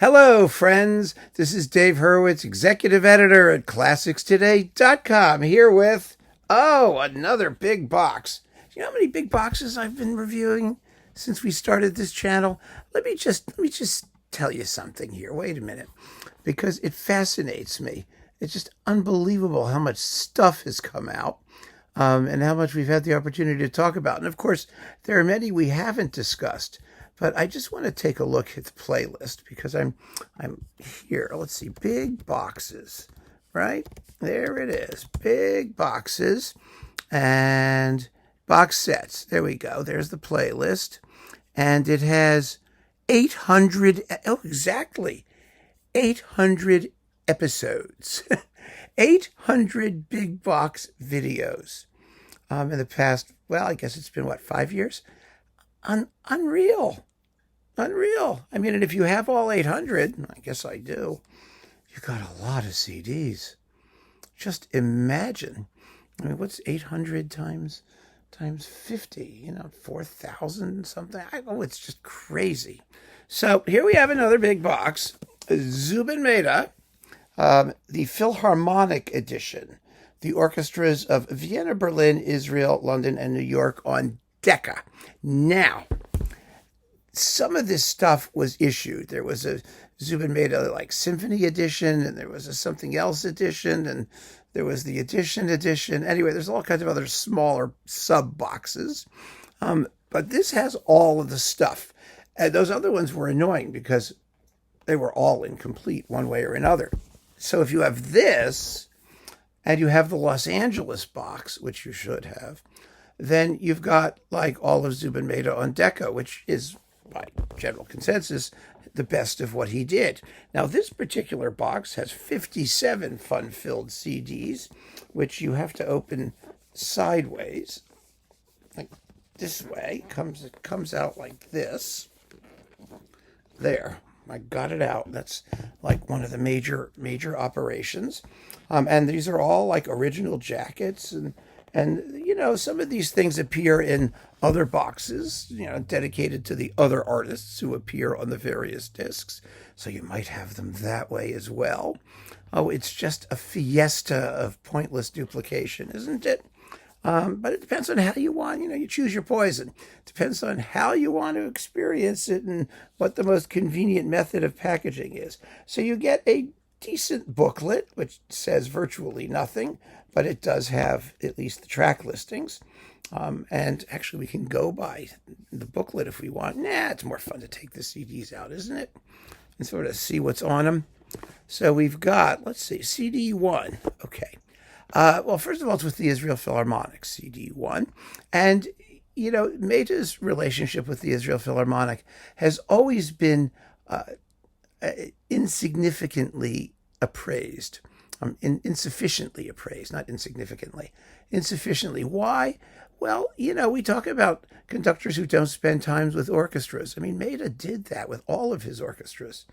Hello, friends. This is Dave Hurwitz, executive editor at ClassicsToday.com, here with, another big box. You know how many big boxes I've been reviewing since we started this channel? Let me just tell you something here. Wait a minute, because it fascinates me. It's just unbelievable how much stuff has come out. And how much we've had the opportunity to talk about. And of course, there are many we haven't discussed. But I just want to take a look at the playlist because I'm here. Let's see, big boxes, right? There it is, big boxes and box sets. There we go. There's the playlist. And it has 800, exactly, 800 episodes, 800 big box videos in the past, well, I guess it's been, 5 years? Unreal. I mean, and if you have all 800, I guess I do, you got a lot of CDs. Just imagine. I mean, what's 800 times 50? 4,000 something. It's just crazy. So here we have another big box. Zubin Mehta, the Philharmonic edition. The orchestras of Vienna, Berlin, Israel, London, and New York on Decca. Now, some of this stuff was issued. There was a Zubin Mehta Symphony edition, and there was a something else edition, and there was the edition. Anyway, there's all kinds of other smaller sub boxes. But this has all of the stuff. And those other ones were annoying because they were all incomplete one way or another. So if you have this, and you have the Los Angeles box, which you should have, then you've got all of Zubin Mehta on Decca, which is, by general consensus, the best of what he did. Now, this particular box has 57 fun-filled CDs, which you have to open sideways, like this way. It comes out like this. There, I got it out. That's one of the major operations. And these are all original jackets, and some of these things appear in other boxes, dedicated to the other artists who appear on the various discs. So you might have them that way as well. Oh, it's just a fiesta of pointless duplication, isn't it? But it depends on how you want, you choose your poison. Depends on how you want to experience it and what the most convenient method of packaging is. So you get a decent booklet, which says virtually nothing, but it does have at least the track listings. And actually, we can go by the booklet if we want. It's more fun to take the CDs out, isn't it? And sort of see what's on them. So we've got, let's see, CD 1. Okay. Well, first of all, it's with the Israel Philharmonic, CD 1. And, Mehta's relationship with the Israel Philharmonic has always been insignificantly appraised. Insufficiently appraised, not insignificantly. Insufficiently. Why? Well, we talk about conductors who don't spend time with orchestras. I mean, Mehta did that with all of his orchestras.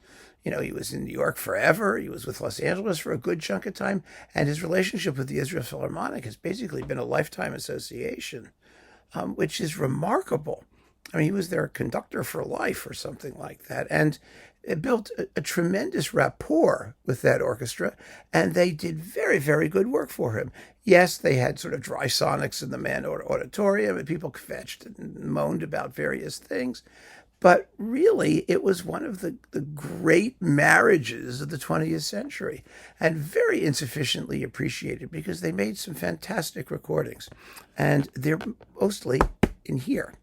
He was in New York forever. He was with Los Angeles for a good chunk of time. And his relationship with the Israel Philharmonic has basically been a lifetime association, which is remarkable. I mean, he was their conductor for life or something like that. And it built a tremendous rapport with that orchestra, and they did very, very good work for him. Yes, they had sort of dry sonics in the Mann Auditorium, and people kvetched and moaned about various things. But really, it was one of the great marriages of the 20th century, and very insufficiently appreciated because they made some fantastic recordings. And they're mostly in here.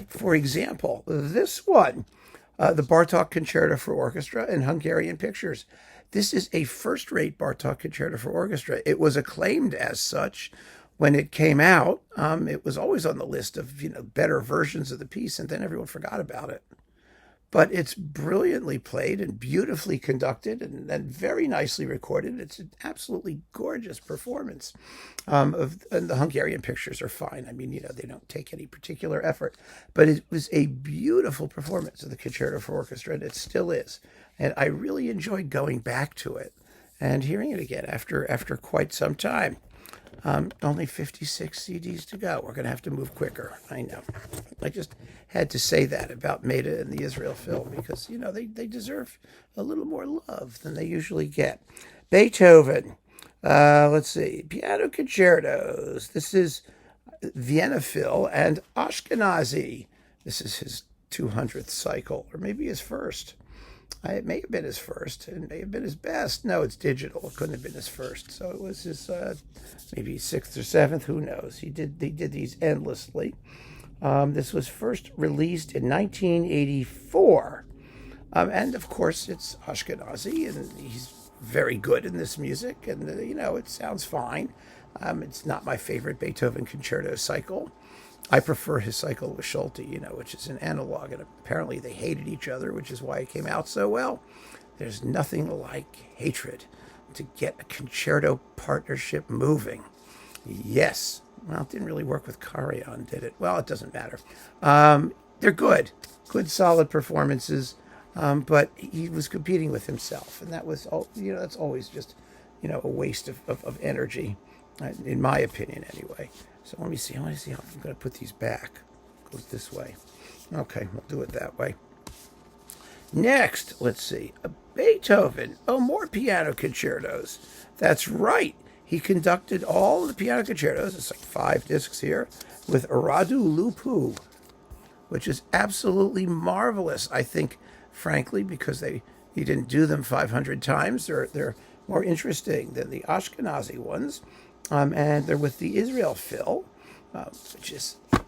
For example, this one, the Bartók Concerto for Orchestra and Hungarian Pictures. This is a first-rate Bartók Concerto for Orchestra. It was acclaimed as such when it came out. It was always on the list of better versions of the piece, and then everyone forgot about it. But it's brilliantly played and beautifully conducted and very nicely recorded. It's an absolutely gorgeous performance. And the Hungarian Pictures are fine. I mean, they don't take any particular effort. But it was a beautiful performance of the Concerto for Orchestra, and it still is. And I really enjoyed going back to it and hearing it again after quite some time. Only 56 CDs to go. We're going to have to move quicker. I know. I just had to say that about Mehta and the Israel Phil because, they deserve a little more love than they usually get. Beethoven. Let's see. Piano concertos. This is Vienna Phil and Ashkenazi. This is his 200th cycle, or maybe his first. It may have been his first. It may have been his best. No, it's digital. It couldn't have been his first. So it was his maybe sixth or seventh. Who knows? He did these endlessly. This was first released in 1984. And of course, it's Ashkenazi, and he's very good in this music. And, it sounds fine. It's not my favorite Beethoven concerto cycle. I prefer his cycle with Schulte, which is an analog, and apparently they hated each other, which is why it came out so well. There's nothing like hatred to get a concerto partnership moving. Yes. Well, it didn't really work with Karajan, did it? Well, it doesn't matter. They're good, solid performances, but he was competing with himself, and that was, that's always just, a waste of energy, in my opinion, anyway. So let me see. I want to see how I'm going to put these back. It goes this way. Okay, we'll do it that way. Next, let's see. Beethoven. Oh, more piano concertos. That's right. He conducted all the piano concertos. It's like 5 discs here with Radu Lupu, which is absolutely marvelous. I think, frankly, because he didn't do them 500 times. They're more interesting than the Ashkenazi ones. And they're with the Israel Phil, which is a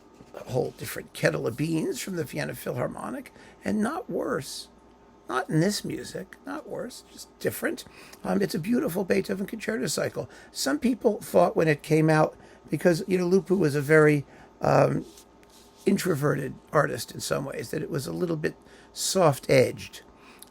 whole different kettle of beans from the Vienna Philharmonic, and not worse. Not in this music, not worse, just different. It's a beautiful Beethoven concerto cycle. Some people thought when it came out, because, Lupu was a very introverted artist in some ways, that it was a little bit soft-edged.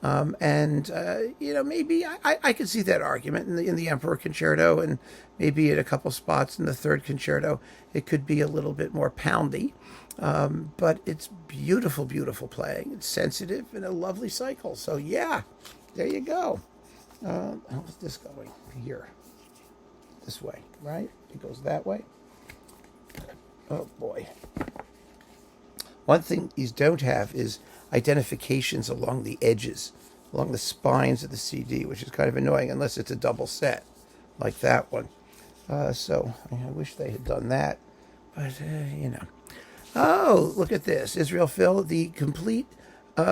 Maybe I could see that argument in the Emperor Concerto, and maybe at a couple spots in the Third Concerto, it could be a little bit more poundy. But it's beautiful, beautiful playing. It's sensitive and a lovely cycle. So yeah, there you go. How's this going? Here. This way, right? It goes that way. Oh boy. One thing these don't have is identifications along the edges, along the spines of the CD, which is kind of annoying unless it's a double set, like that one. So I wish they had done that, but Oh, look at this. Israel Phil, the complete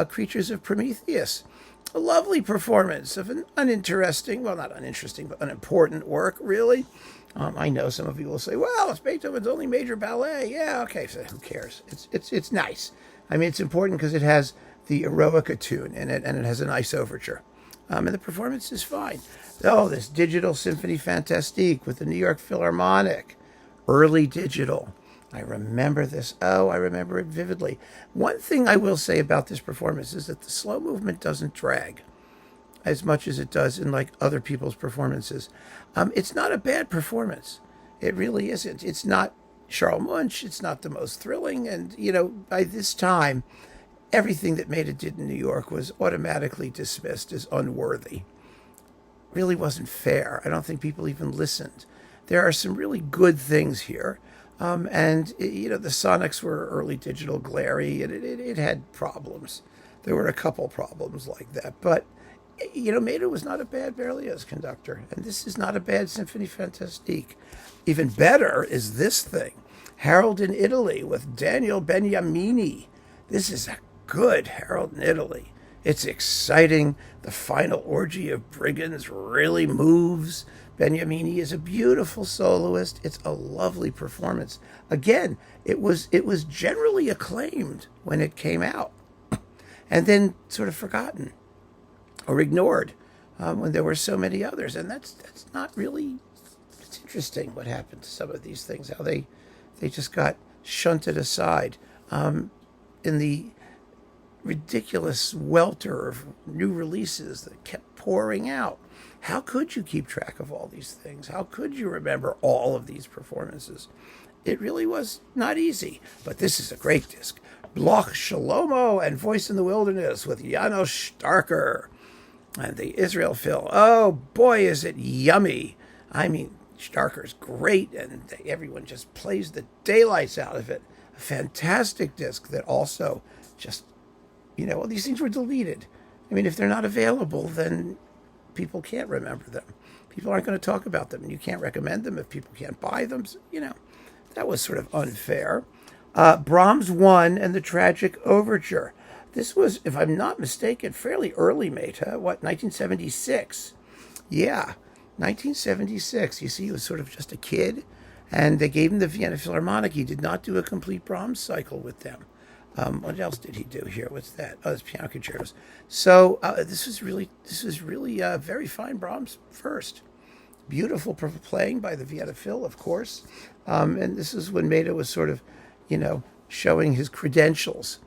Creatures of Prometheus. A lovely performance of an uninteresting, well, not uninteresting, but unimportant work, really. I know some of you will say, well, it's Beethoven's only major ballet. Yeah, okay, so who cares? It's nice. I mean, it's important because it has the Eroica tune in it, and it has a nice overture. And the performance is fine. Oh, this digital Symphony Fantastique with the New York Philharmonic. Early digital. I remember this. Oh, I remember it vividly. One thing I will say about this performance is that the slow movement doesn't drag as much as it does in like other people's performances. It's not a bad performance. It really isn't. It's not Charles Munch. It's not the most thrilling. And, by this time, everything that Mehta did in New York was automatically dismissed as unworthy. Really wasn't fair. I don't think people even listened. There are some really good things here. The sonics were early digital glary, and it had problems. There were a couple problems like that. But, Mehta was not a bad Berlioz conductor, and this is not a bad Symphony Fantastique. Even better is this thing, Harold in Italy with Daniel Beniamini. This is a good Harold in Italy. It's exciting. The final orgy of brigands really moves. Beniamini is a beautiful soloist. It's a lovely performance. Again, it was generally acclaimed when it came out, and then sort of forgotten or ignored when there were so many others. And that's not really. It's interesting what happened to some of these things. How they just got shunted aside in the ridiculous welter of new releases that kept pouring out. How could you keep track of all these things? How could you remember all of these performances? It really was not easy, but this is a great disc. Bloch Shlomo and Voice in the Wilderness with Janos Starker and the Israel Phil. Oh boy, is it yummy. I mean, Starker's great, and everyone just plays the daylights out of it. A fantastic disc that also just, well, these things were deleted. I mean, if they're not available, then people can't remember them. People aren't going to talk about them, and you can't recommend them if people can't buy them. So, that was sort of unfair. Brahms 1 and the Tragic Overture. This was, if I'm not mistaken, fairly early Mehta. 1976? Yeah, 1976. You see, he was sort of just a kid, and they gave him the Vienna Philharmonic. He did not do a complete Brahms cycle with them. What else did he do here? What's that? Oh, it's piano concertos. So this was really very fine Brahms first. Beautiful playing by the Vienna Phil, of course. And this is when Mehta was sort of, showing his credentials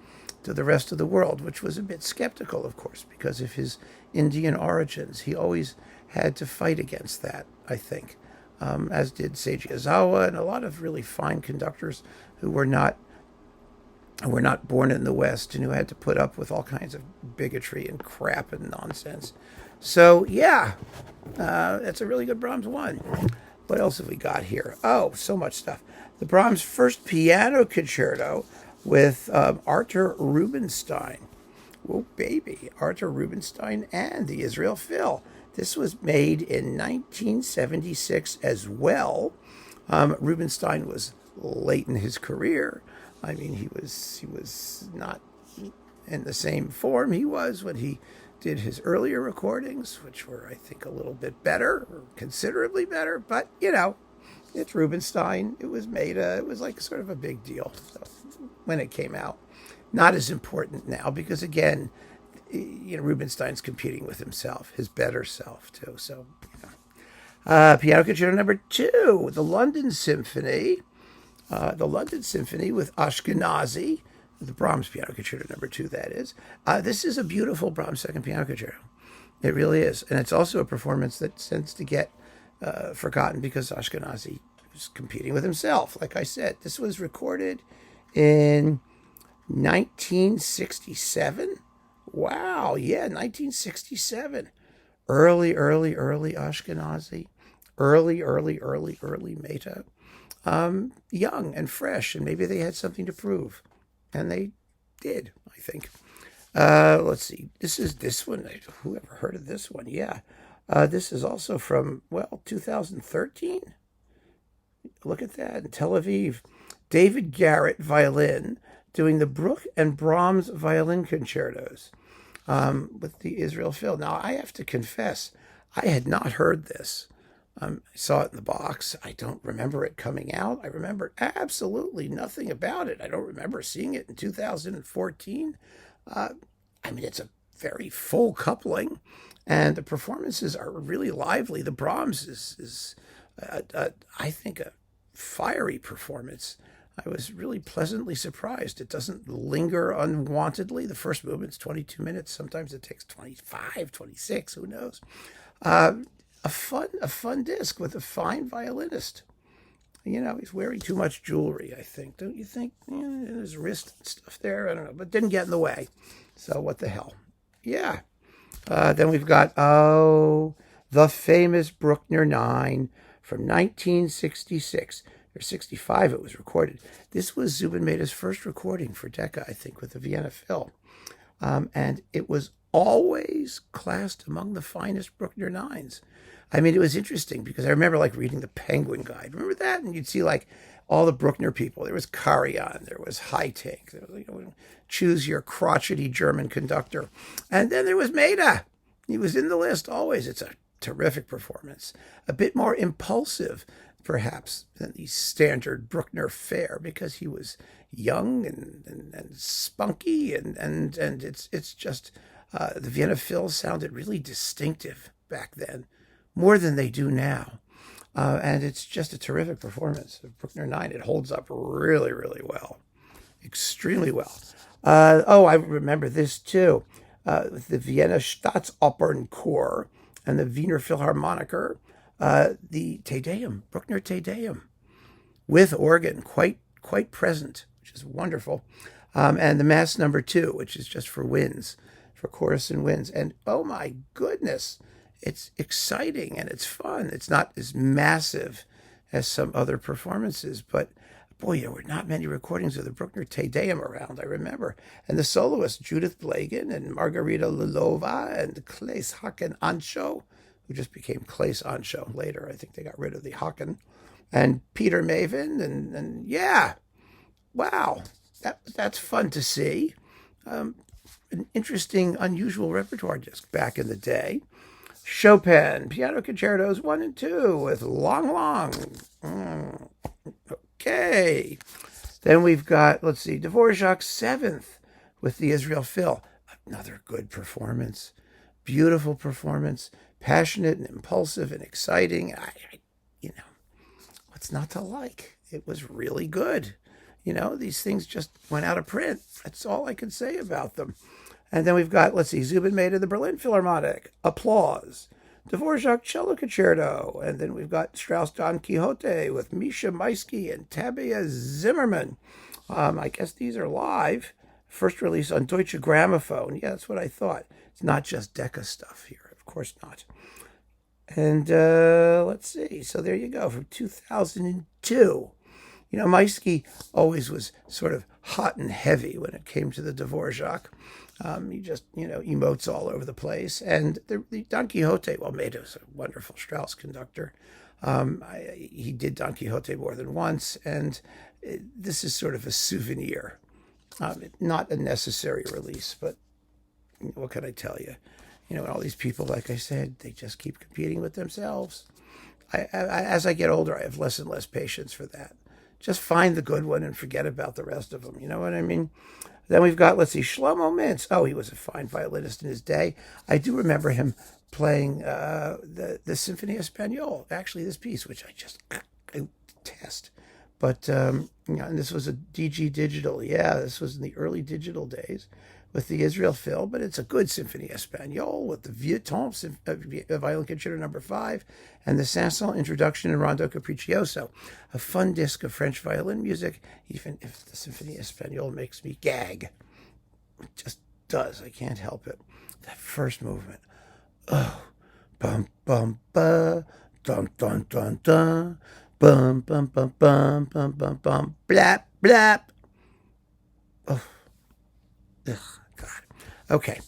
to the rest of the world, which was a bit skeptical, of course, because of his Indian origins. He always had to fight against that, I think, as did Seiji Ozawa and a lot of really fine conductors who were not born in the West and who had to put up with all kinds of bigotry and crap and nonsense. So, yeah, that's a really good Brahms 1. What else have we got here? Oh, so much stuff. The Brahms first piano concerto with Arthur Rubinstein. Oh, baby. Arthur Rubinstein and the Israel Phil. This was made in 1976 as well. Rubinstein was late in his career. I mean, he was not in the same form he was when he did his earlier recordings, which were, I think, a little bit better, or considerably better. But, it's Rubinstein. It was Mehta. It was like sort of a big deal when it came out. Not as important now because, again, Rubinstein's competing with himself, his better self, too. So, Piano Concerto number 2, the London Symphony. The London Symphony with Ashkenazi, the Brahms Piano Concerto number 2, that is. This is a beautiful Brahms second piano concerto. It really is. And it's also a performance that tends to get forgotten because Ashkenazi was competing with himself. Like I said, this was recorded in 1967. Wow, yeah, 1967. Early Ashkenazi. Early Mehta. Young and fresh, and maybe they had something to prove. And they did, I think. Let's see. This is this one. Who ever heard of this one? Yeah. This is also from, 2013. Look at that. In Tel Aviv. David Garrett, violin, doing the Bruch and Brahms violin concertos with the Israel Phil. Now, I have to confess, I had not heard this. I saw it in the box. I don't remember it coming out. I remember absolutely nothing about it. I don't remember seeing it in 2014. It's a very full coupling, and the performances are really lively. The Brahms is I think, a fiery performance. I was really pleasantly surprised. It doesn't linger unwantedly. The first movement's 22 minutes. Sometimes it takes 25, 26, who knows. A fun disc with a fine violinist. He's wearing too much jewelry, I think. Don't you think? His wrist and stuff there. I don't know, but didn't get in the way. So what the hell? Yeah. Then we've got, the famous Bruckner 9 from 1966. Or 65 it was recorded. This was Zubin Mehta's first recording for Decca, I think, with the Vienna Phil. And it was always classed among the finest Bruckner 9s. It was interesting because I remember reading the Penguin Guide. Remember that? And you'd see all the Bruckner people. There was Karajan, there was Heitinck, there was, choose your crotchety German conductor. And then there was Mehta. He was in the list always. It's a terrific performance. A bit more impulsive, perhaps, than the standard Bruckner fare because he was young and spunky and it's just the Vienna Phil sounded really distinctive back then, more than they do now. And it's just a terrific performance of Bruckner 9. It holds up really, really well. Extremely well. I remember this too. The Vienna Staatsopernchor and the Wiener Philharmoniker, the Te Deum, Bruckner Te Deum, with organ, quite present, which is wonderful. And the Mass number 2, which is just for winds, for chorus and winds. And oh my goodness, it's exciting and it's fun. It's not as massive as some other performances, but boy, there were not many recordings of the Bruckner Te Deum around, I remember. And the soloists, Judith Blagan and Margarita Lulova and Claes Haken Ansho, who just became Claes Ansho later. I think they got rid of the Haken. And Peter Mavin, and yeah, wow, that's fun to see. An interesting, unusual repertoire disc back in the day. Chopin, Piano Concertos 1 and 2 with Long Long. Okay. Then we've got, let's see, Dvorak's 7th with the Israel Phil. Another good performance. Beautiful performance. Passionate and impulsive and exciting. What's not to like? It was really good. These things just went out of print. That's all I can say about them. And then we've got, let's see, Zubin Mehta, the Berlin Philharmonic. Applause. Dvorak Cello Concerto. And then we've got Strauss Don Quixote with Misha Maisky and Tabea Zimmerman. I guess these are live. First release on Deutsche Grammophon. Yeah, that's what I thought. It's not just Decca stuff here. Of course not. And let's see. So there you go, from 2002. Maisky always was sort of hot and heavy when it came to the Dvorak. He just, emotes all over the place. And the Don Quixote, well, Mehta was a wonderful Strauss conductor. He did Don Quixote more than once, and this is sort of a souvenir. Not a necessary release, but what can I tell you? And all these people, like I said, they just keep competing with themselves. As I get older, I have less and less patience for that. Just find the good one and forget about the rest of them. You know what I mean? Then we've got, let's see, Shlomo Mintz. Oh, he was a fine violinist in his day. I do remember him playing the Symphony Espagnole, actually this piece, which I detest. But, and this was a DG digital. Yeah, this was in the early digital days with the Israel Phil, but it's a good Symphony Espagnole with the Vieux Temps Violin Concerto No. 5 and the Saint-Saëns Introduction and Rondo Capriccioso. A fun disc of French violin music, even if the Symphony Espagnole makes me gag. It just does. I can't help it. That first movement. Oh, bum, bum, ba, dun, dun, dun, dun, bum, bum, bum, bum, bum, bum, bum, blap, blap. Oh. Ugh, God. Okay.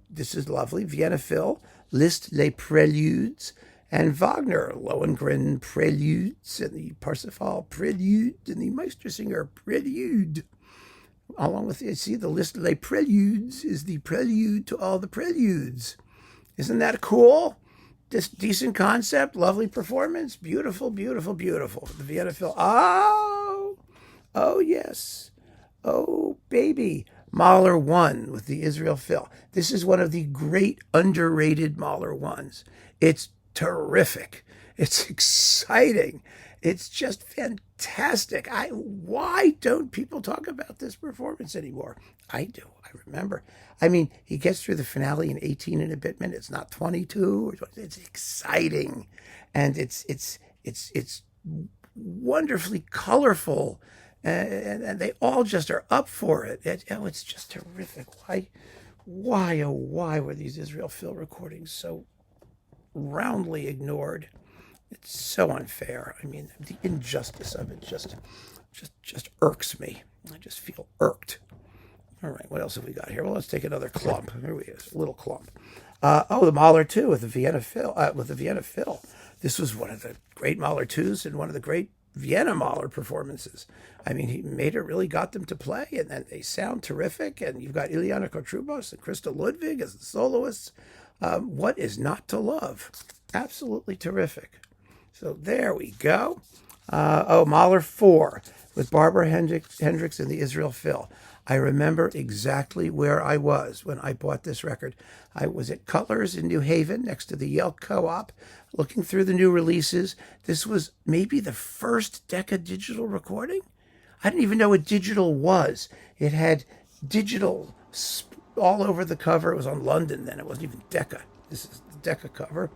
This is lovely. Vienna Phil, Liszt Les Préludes, and Wagner, Lohengrin Préludes, and the Parsifal Prélude, and the Meistersinger Prélude. Along with, the Liszt Les Préludes is the prelude to all the preludes. Isn't that cool? This decent concept, lovely performance, beautiful, beautiful, beautiful. The Vienna Phil. Oh, yes. Oh, baby. Mahler 1 with the Israel Phil. This is one of the great underrated Mahler 1s. It's terrific. It's exciting. It's just fantastic. Why don't people talk about this performance anymore? I do. I remember. I mean, he gets through the finale in 18 and a bit minutes, not 22. It's exciting. And it's wonderfully colorful. And they all just are up for it. It's just terrific. Why were these Israel Phil recordings so roundly ignored? It's so unfair. I mean, the injustice of it just irks me. I just feel irked. All right, what else have we got here? Well, let's take another clump. Here we go, a little clump. The Mahler 2 with the Vienna Phil. This was one of the great Mahler 2s and one of the great Vienna Mahler performances. I mean, Mehta really got them to play, and then they sound terrific. And you've got Ilyana Kotrubos and Krista Ludwig as the soloists. What is not to love? Absolutely terrific. So there we go. Mahler 4 with Barbara Hendricks and the Israel Phil. I remember exactly where I was when I bought this record. I was at Cutler's in New Haven next to the Yale Co-op, looking through the new releases. This was maybe the first Decca digital recording. I didn't even know what digital was. It had digital all over the cover. It was on London then. It wasn't even Decca. This is the Decca cover.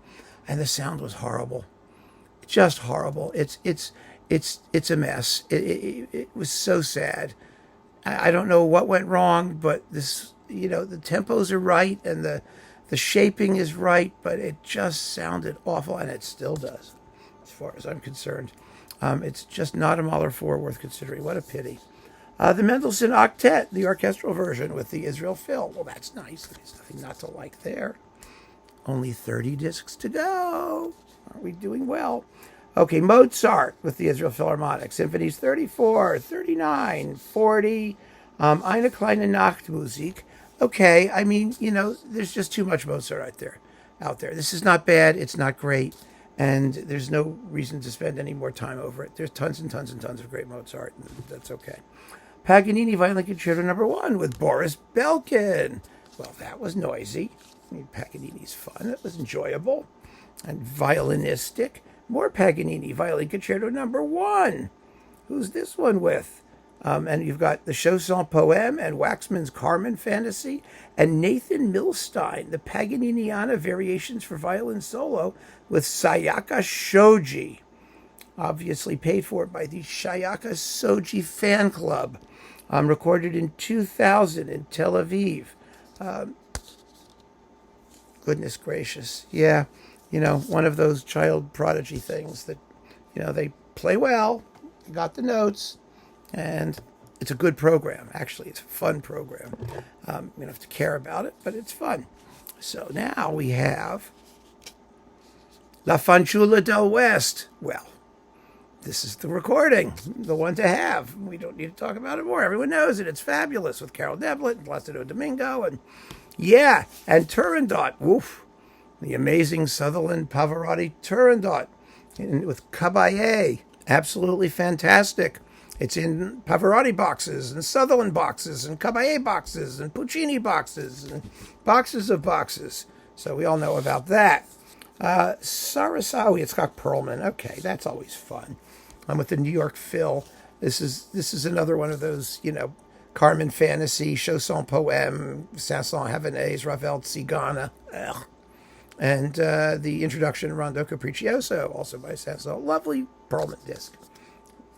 And the sound was horrible. Just horrible. It's a mess. It was so sad. I don't know what went wrong, but this, the tempos are right and the The shaping is right, but it just sounded awful, and it still does, as far as I'm concerned. It's just not a Mahler 4 worth considering. What a pity. The Mendelssohn Octet, the orchestral version with the Israel Phil. Well, that's nice. There's nothing not to like there. Only 30 discs to go. Aren't we doing well? Okay, Mozart with the Israel Philharmonic. Symphonies 34, 39, 40. Eine kleine Nachtmusik. Okay, I mean, there's just too much Mozart out there. This is not bad. It's not great. And there's no reason to spend any more time over it. There's tons and tons and tons of great Mozart, and that's okay. Paganini Violin Concerto No. 1 with Boris Belkin. Well, that was noisy. I mean, Paganini's fun. It was enjoyable and violinistic. More Paganini Violin Concerto No. 1. Who's this one with? And you've got the Chausson Poème and Waxman's Carmen Fantasy and Nathan Milstein, the Paganiniana Variations for Violin Solo with Sayaka Shoji. Obviously paid for by the Sayaka Shoji fan club. Recorded in 2000 in Tel Aviv. Goodness gracious. Yeah, one of those child prodigy things that, they play well, got the notes, and it's a good program. Actually, it's a fun program. You don't have to care about it, but it's fun. So now we have La Fanciulla del West. Well, this is the recording, the one to have. We don't need to talk about it more. Everyone knows it. It's fabulous with Carol Devlin and Placido Domingo. And Turandot. Woof. The amazing Sutherland Pavarotti Turandot with Caballé. Absolutely fantastic. It's in Pavarotti boxes and Sutherland boxes and Caballé boxes and Puccini boxes and boxes of boxes. So we all know about that. Sarasawi, it's got Perlman. Okay, that's always fun. With the New York Phil. This is another one of those, Carmen Fantasy, Chausson Poème, Sanson Havanese, Ravel Tzigana. Ugh. And the introduction, Rondo Capriccioso, also by Sanson. Lovely Perlman disc.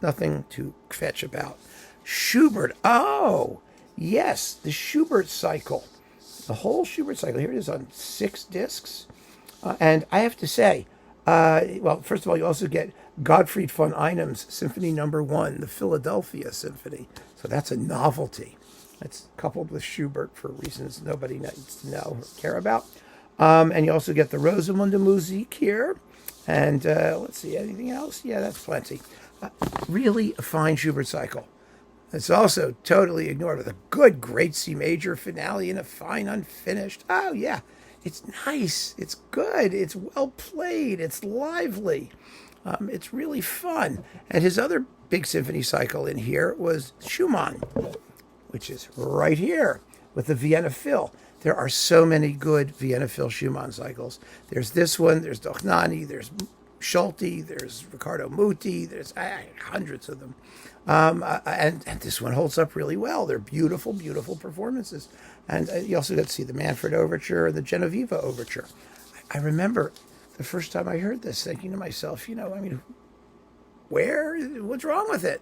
Nothing to fetch about. Schubert. Oh, yes, the Schubert cycle. The whole Schubert cycle. Here it is on 6 discs. And I have to say, first of all, you also get Gottfried von Einem's Symphony No. 1, the Philadelphia Symphony. So that's a novelty. That's coupled with Schubert for reasons nobody needs to know or care about. And you also get the Rosamunde Musik here. And let's see, anything else? Yeah, that's plenty. Really a fine Schubert cycle. It's also totally ignored with a good, great C major finale and a fine unfinished. Oh, yeah. It's nice. It's good. It's well played. It's lively. It's really fun. And his other big symphony cycle in here was Schumann, which is right here with the Vienna Phil. There are so many good Vienna Phil Schumann cycles. There's this one. There's Dochnani. There's Schulte. There's Riccardo Muti. There's hundreds of them. And this one holds up really well. They're beautiful, beautiful performances. And you also get to see the Manfred Overture and the Genoveva Overture. I remember the first time I heard this thinking to myself, what's wrong with it?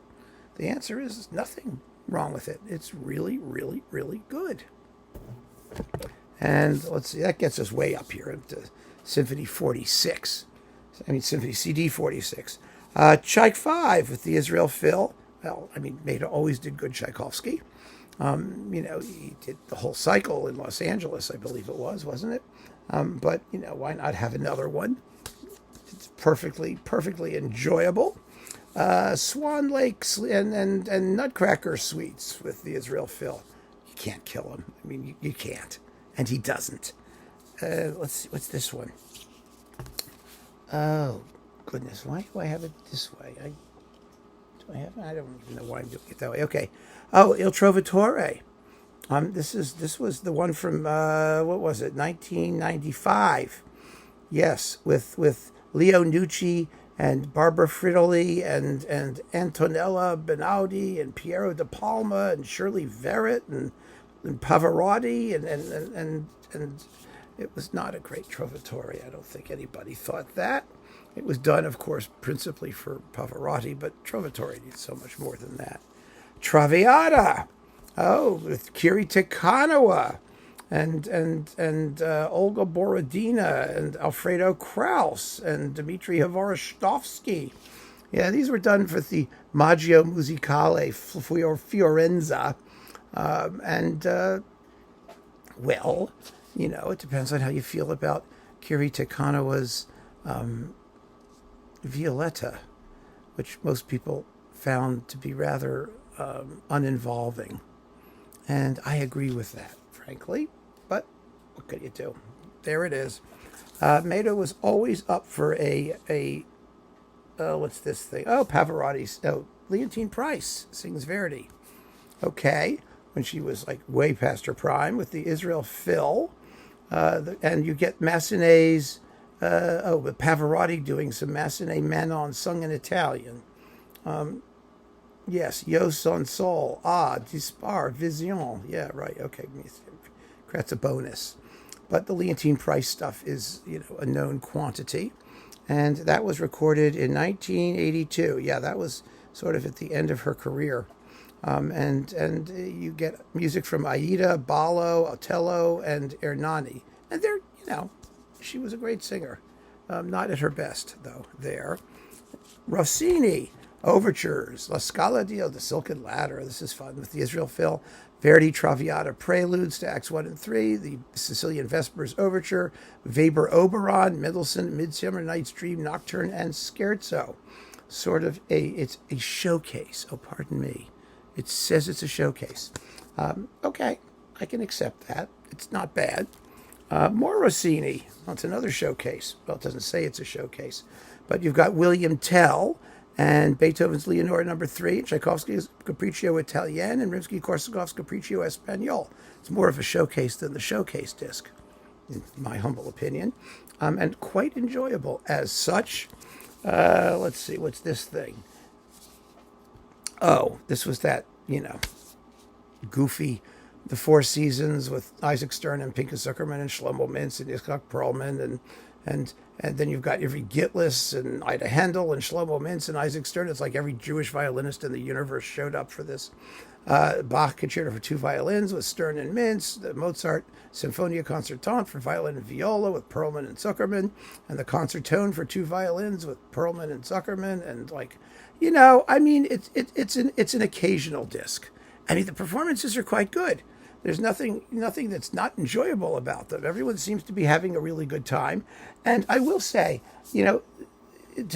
The answer is nothing wrong with it. It's really, really, really good. And let's see, that gets us way up here into Symphony 46. Symphony CD 46. Tchaik 5 with the Israel Phil. Well, Mehta always did good Tchaikovsky. He did the whole cycle in Los Angeles, I believe it was, wasn't it? But, why not have another one? It's perfectly enjoyable. Swan Lake and Nutcracker Suites with the Israel Phil. You can't kill him. You can't. And he doesn't. Let's see, what's this one? Oh, goodness, why do I have it this way? I don't even know why I'm doing it that way. Okay. Oh, Il Trovatore. This was the one from, 1995. Yes, with Leo Nucci and Barbara Fridoli and Antonella Benaudi and Piero de Palma and Shirley Verrett and Pavarotti and it was not a great Trovatore. I don't think anybody thought that. It was done, of course, principally for Pavarotti, but Trovatore needs so much more than that. Traviata. Oh, with Kiri Te Kanawa and Olga Borodina and Alfredo Kraus and Dmitri Hvorostovsky. Yeah, these were done for the Maggio Musicale Fiorenza. Well, it depends on how you feel about Kiri Te Kanawa's Violetta, which most people found to be rather uninvolving. And I agree with that, frankly. But what can you do? There it is. Mehta was always up for a what's this thing? Oh, Pavarotti's. Oh, Leontine Price sings Verdi. Okay, when she was like way past her prime with the Israel Phil. And you get Massenet's, with Pavarotti doing some Massenet Manon sung in Italian. Yes, Io son sol, dispar, vision. Yeah, right, okay, that's a bonus. But the Leontine Price stuff is, a known quantity. And that was recorded in 1982. Yeah, that was sort of at the end of her career. And you get music from Aida, Ballo, Otello, and Ernani. And they're, she was a great singer. Not at her best, though, there. Rossini, Overtures, La Scala Dio, The Silken Ladder. This is fun with the Israel Phil. Verdi Traviata Preludes to Acts 1 and 3, the Sicilian Vespers Overture, Weber Oberon, Mendelssohn Midsummer Night's Dream Nocturne, and Scherzo. Sort of it's a showcase. Oh, pardon me. It says it's a showcase. Okay, I can accept that. It's not bad. More Rossini. Well, it's another showcase. Well, it doesn't say it's a showcase. But you've got William Tell and Beethoven's Leonore No. 3, Tchaikovsky's Capriccio Italien, and Rimsky-Korsakov's Capriccio Espagnol. It's more of a showcase than the showcase disc, in my humble opinion, and quite enjoyable as such. Let's see, what's this thing? Oh, this was that, goofy The Four Seasons with Isaac Stern and Pinka Zuckerman and Shlomo Mintz and Yitzhak Perlman and then you've got every Gitlis and Ida Handel and Shlomo Mintz and Isaac Stern. It's like every Jewish violinist in the universe showed up for this. Bach Concerto for Two Violins with Stern and Mintz, the Mozart Sinfonia Concertante for violin and viola with Perlman and Zuckerman, and the Concertone for two violins with Perlman and Zuckerman, and it's an occasional disc. I mean, the performances are quite good. There's nothing that's not enjoyable about them. Everyone seems to be having a really good time. And I will say, to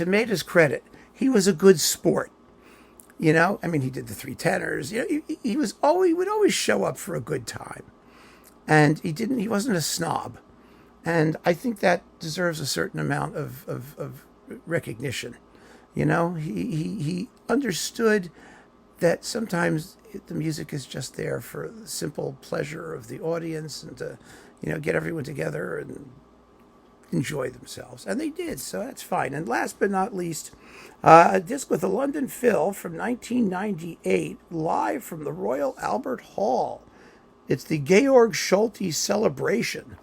Mehta's credit, he was a good sport. He did the three tenors. He would always show up for a good time. And he wasn't a snob. And I think that deserves a certain amount of recognition. He understood that sometimes the music is just there for the simple pleasure of the audience and to, get everyone together and enjoy themselves. And they did, so that's fine. And last but not least, a disc with the London Phil from 1998, live from the Royal Albert Hall. It's the Georg Solti Celebration.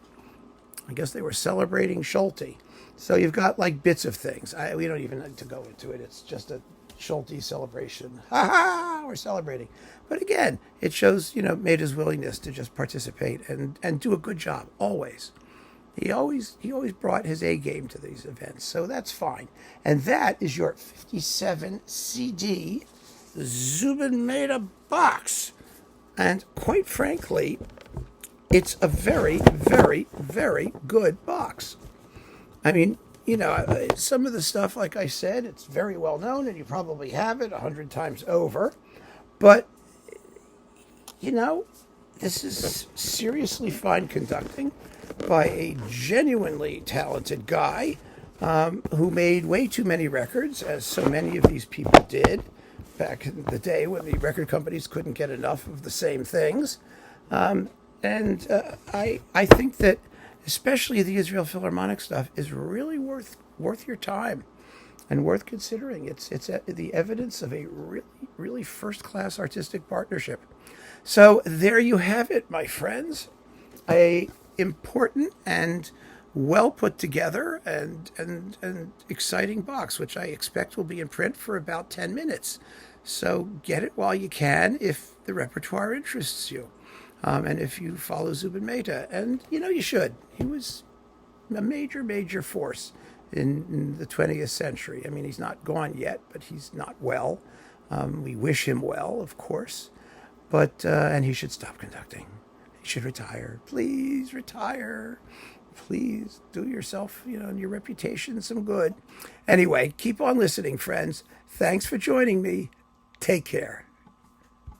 I guess they were celebrating Solti. So you've got like bits of things. We don't even need to go into it. It's just a Solti celebration. Ha ha! We're celebrating. But again, it shows, Mehta's willingness to just participate and do a good job, always. He always brought his A game to these events, so that's fine. And that is your 57 CD Zubin Mehta box. And quite frankly, it's a very, very, very good box. I mean, some of the stuff, like I said, it's very well known, and you probably have it 100 times over. But, this is seriously fine conducting by a genuinely talented guy who made way too many records, as so many of these people did back in the day when the record companies couldn't get enough of the same things. I think that especially the Israel Philharmonic stuff is really worth your time and worth considering. It's the evidence of a really, really first-class artistic partnership. So there you have it, my friends. A important and well put together and exciting box, which I expect will be in print for about 10 minutes. So get it while you can if the repertoire interests you. And if you follow Zubin Mehta, and you should, he was a major, major force in the 20th century. I mean, he's not gone yet, but he's not well. We wish him well, of course, but and he should stop conducting. He should retire. Please retire. Please do yourself, and your reputation some good. Anyway, keep on listening, friends. Thanks for joining me. Take care.